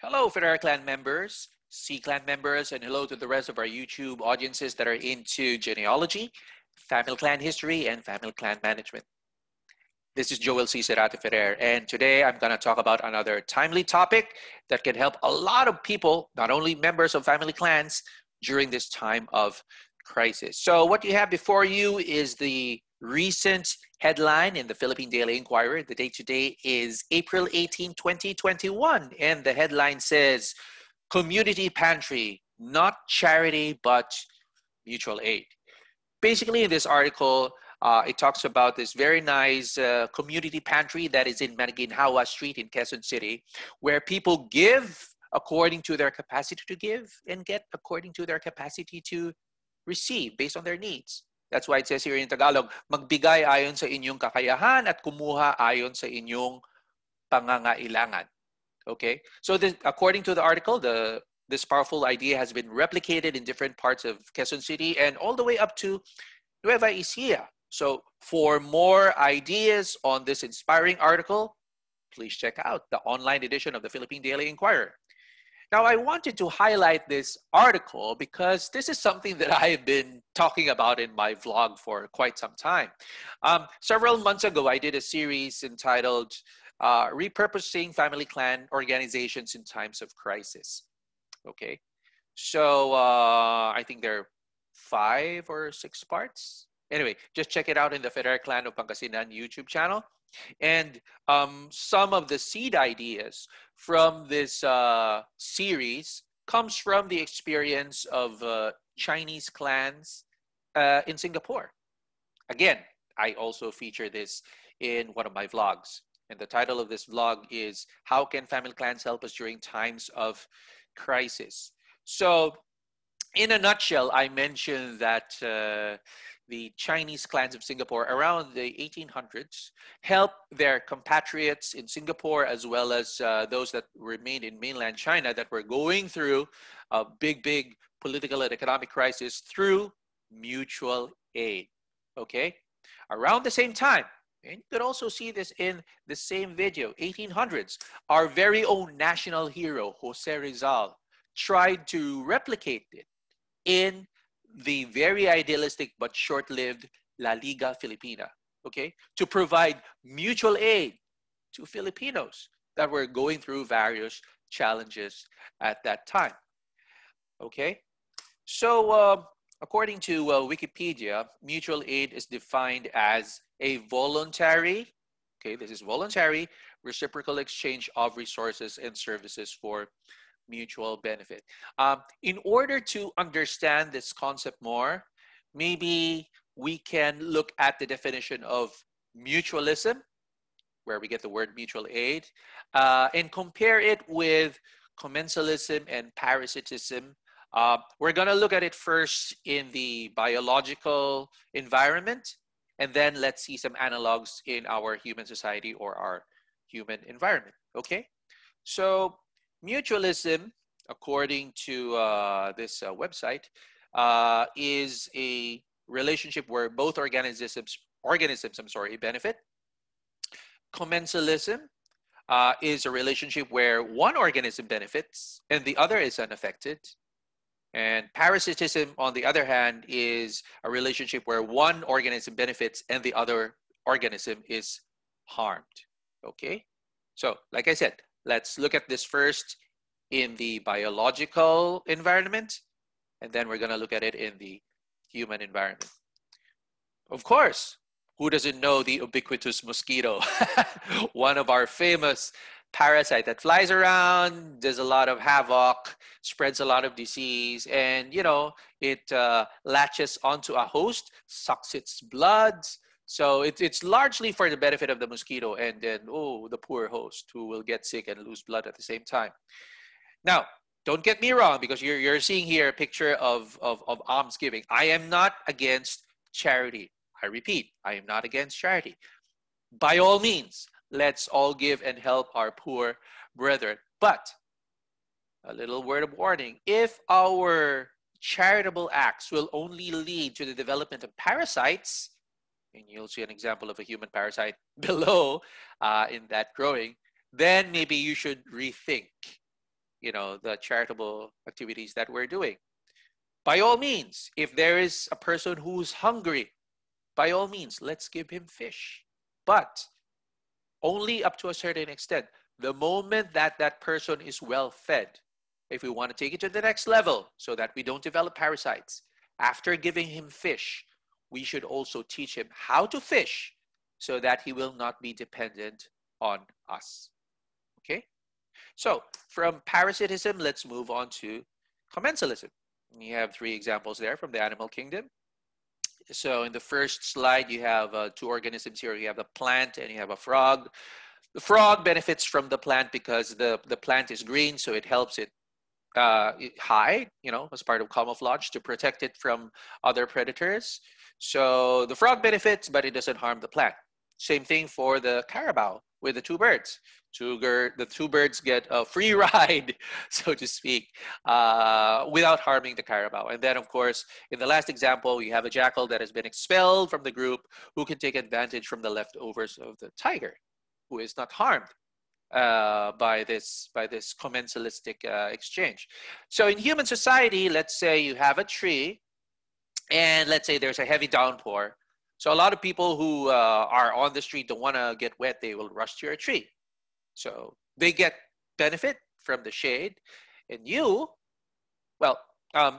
Hello, Ferrer Clan members, C Clan members, and hello to the rest of our YouTube audiences that are into genealogy, family clan history, and family clan management. This is Joel Sy-Serate Ferrer, and today I'm going to talk about another timely topic that can help a lot of people, not only members of family clans, during this time of crisis. So what you have before you is the recent headline in the Philippine Daily Inquirer. The date today is April 18, 2021, and the headline says, Community Pantry, not charity, but mutual aid. Basically, in this article, it talks about this very nice community pantry that is in Maginhawa Street in Quezon City, where people give according to their capacity to give and get according to their capacity to receive based on their needs. That's why it says here in Tagalog, magbigay ayon sa inyong kakayahan at kumuha ayon sa inyong pangangailangan. Okay, so this, according to the article, this powerful idea has been replicated in different parts of Quezon City and all the way up to Nueva Ecija. So for more ideas on this inspiring article, please check out the online edition of the Philippine Daily Inquirer. Now, I wanted to highlight this article because this is something that I have been talking about in my vlog for quite some time. Several months ago, I did a series entitled Repurposing Family Clan Organizations in Times of Crisis. Okay, so I think there are 5 or 6 parts. Anyway, just check it out in the Ferrer Clan of Pangasinan YouTube channel. And some of the seed ideas from this series comes from the experience of Chinese clans in Singapore. Again, I also feature this in one of my vlogs. And the title of this vlog is, How Can Family Clans Help Us During Times of Crisis? So, in a nutshell, I mentioned that the Chinese clans of Singapore around the 1800s helped their compatriots in Singapore as well as those that remained in mainland China that were going through a big political and economic crisis through mutual aid. Okay? Around the same time, and you could also see this in the same video, 1800s, our very own national hero, Jose Rizal, tried to replicate it in the very idealistic but short-lived La Liga Filipina, okay, to provide mutual aid to Filipinos that were going through various challenges at that time, okay? So according to Wikipedia, mutual aid is defined as a voluntary, okay, this is voluntary, reciprocal exchange of resources and services for mutual benefit. In order to understand this concept more, maybe we can look at the definition of mutualism, where we get the word mutual aid, and compare it with commensalism and parasitism. We're going to look at it first in the biological environment, and then let's see some analogs in our human society or our human environment, okay? So mutualism, according to this website, is a relationship where both organisms benefit. Commensalism is a relationship where one organism benefits and the other is unaffected. And parasitism, on the other hand, is a relationship where one organism benefits and the other organism is harmed. Okay? So, like I said, let's look at this first in the biological environment, and then we're going to look at it in the human environment. Of course, who doesn't know the ubiquitous mosquito? One of our famous parasite that flies around, does a lot of havoc, spreads a lot of disease, and you know, it latches onto a host, sucks its blood. So it's largely for the benefit of the mosquito and then, oh, the poor host who will get sick and lose blood at the same time. Now, don't get me wrong, because you're seeing here a picture of almsgiving. I am not against charity. I repeat, I am not against charity. By all means, let's all give and help our poor brethren. But, a little word of warning, if our charitable acts will only lead to the development of parasites, and you'll see an example of a human parasite below in that drawing, then maybe you should rethink the charitable activities that we're doing. By all means, if there is a person who's hungry, by all means, let's give him fish. But only up to a certain extent. The moment that that person is well fed, if we want to take it to the next level so that we don't develop parasites, after giving him fish, we should also teach him how to fish so that he will not be dependent on us. Okay? So from parasitism, let's move on to commensalism. You have 3 examples there from the animal kingdom. So in the first slide, you have 2 organisms here. You have a plant and you have a frog. The frog benefits from the plant because the plant is green, so it helps it hide, as part of camouflage to protect it from other predators. So the frog benefits, but it doesn't harm the plant. Same thing for the carabao with the 2 birds. The 2 birds get a free ride, so to speak, without harming the carabao. And then, of course, in the last example, we have a jackal that has been expelled from the group who can take advantage from the leftovers of the tiger, who is not harmed by this commensalistic exchange. So in human society, let's say you have a tree, and let's say there's a heavy downpour. So a lot of people who are on the street don't want to get wet. They will rush to your tree. So they get benefit from the shade. And you, well,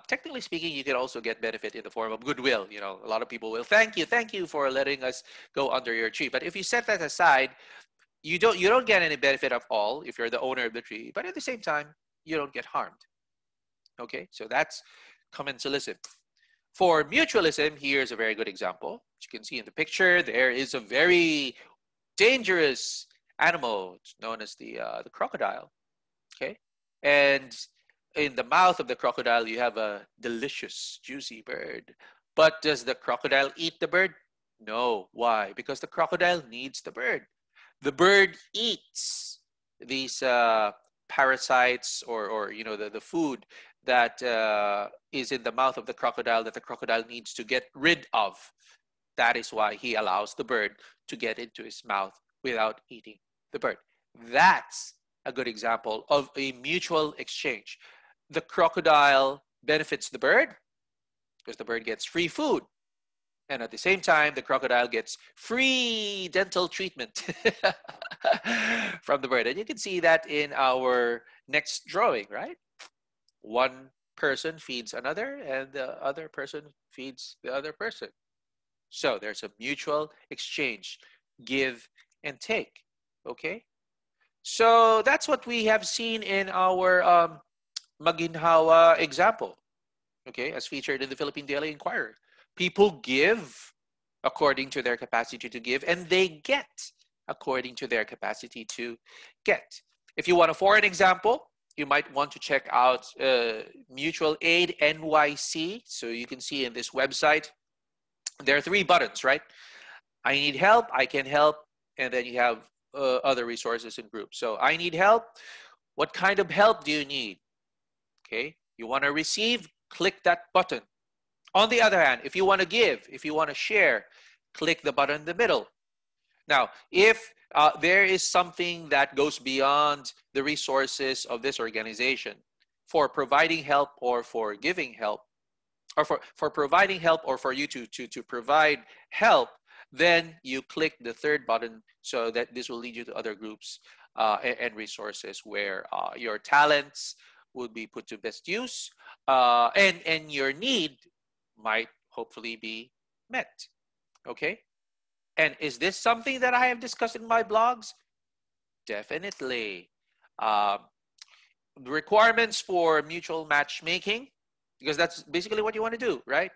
technically speaking, you can also get benefit in the form of goodwill. A lot of people will thank you for letting us go under your tree. But if you set that aside, you don't get any benefit at all if you're the owner of the tree. But at the same time, you don't get harmed. Okay, so that's commensalism. For mutualism, here's a very good example. As you can see in the picture, there is a very dangerous animal. It's known as the crocodile. Okay, and in the mouth of the crocodile, you have a delicious, juicy bird. But does the crocodile eat the bird? No. Why? Because the crocodile needs the bird. The bird eats these parasites or the food that is in the mouth of the crocodile that the crocodile needs to get rid of. That is why he allows the bird to get into his mouth without eating the bird. That's a good example of a mutual exchange. The crocodile benefits the bird because the bird gets free food. And at the same time, the crocodile gets free dental treatment from the bird. And you can see that in our next drawing, right? One person feeds another, and the other person feeds the other person. So there's a mutual exchange, give and take, okay? So that's what we have seen in our Maginhawa example, okay, as featured in the Philippine Daily Inquirer. People give according to their capacity to give, and they get according to their capacity to get. If you want a foreign example, you might want to check out Mutual AID NYC. So you can see in this website, there are 3 buttons, right? I need help, I can help, and then you have other resources and groups. So I need help. What kind of help do you need? Okay, you want to receive, click that button. On the other hand, if you want to give, if you want to share, click the button in the middle. Now, if there is something that goes beyond the resources of this organization for providing help or for giving help, or for providing help or for you to provide help, then you click the 3rd button so that this will lead you to other groups and resources where your talents would be put to best use and your need might hopefully be met. Okay? And is this something that I have discussed in my blogs? Definitely. The requirements for mutual matchmaking, because that's basically what you want to do, right?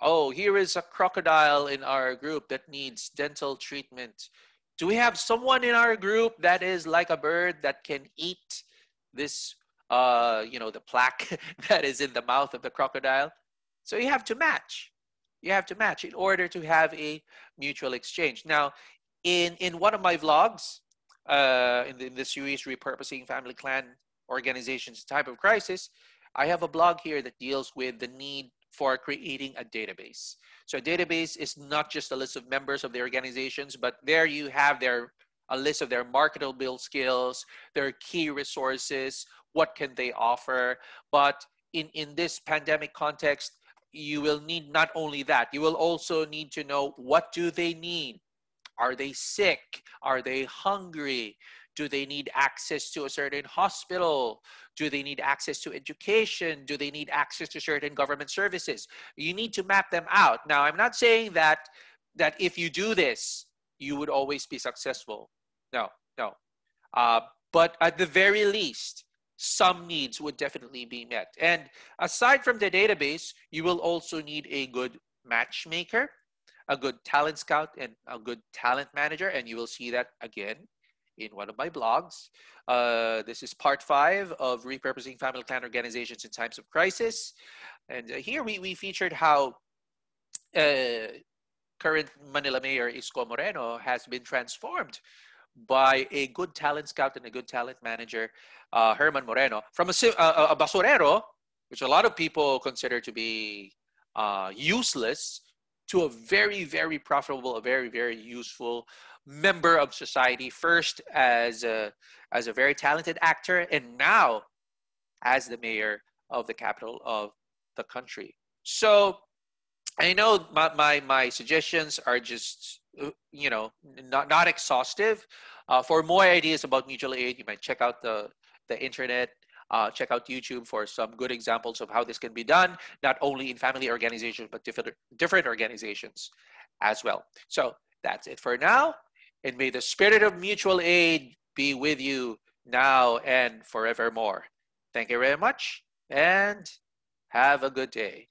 Oh, here is a crocodile in our group that needs dental treatment. Do we have someone in our group that is like a bird that can eat this, the plaque that is in the mouth of the crocodile? So you have to match. You have to match in order to have a mutual exchange. Now, in one of my vlogs, in the series Repurposing Family Clan Organizations Type of Crisis, I have a blog here that deals with the need for creating a database. So a database is not just a list of members of the organizations, but there you have their a list of their marketable skills, their key resources, what can they offer. But in this pandemic context, you will need not only that, you will also need to know, what do they need? Are they sick? Are they hungry? Do they need access to a certain hospital? Do they need access to education? Do they need access to certain government services? You need to map them out. Now, I'm not saying that if you do this, you would always be successful. No, no. But at the very least, some needs would definitely be met. And aside from the database, you will also need a good matchmaker, a good talent scout, and a good talent manager. And you will see that again in one of my blogs. This is part 5 of repurposing family clan organizations in times of crisis. And here we featured how current Manila Mayor Isko Moreno has been transformed by a good talent scout and a good talent manager, Herman Moreno, from a basurero, which a lot of people consider to be useless, to a very, very profitable, a very, very useful member of society, first as a very talented actor, and now as the mayor of the capital of the country. So I know my suggestions are just, not exhaustive. For more ideas about mutual aid, you might check out the internet, check out YouTube for some good examples of how this can be done, not only in family organizations, but different organizations as well. So that's it for now. And may the spirit of mutual aid be with you now and forevermore. Thank you very much, and have a good day.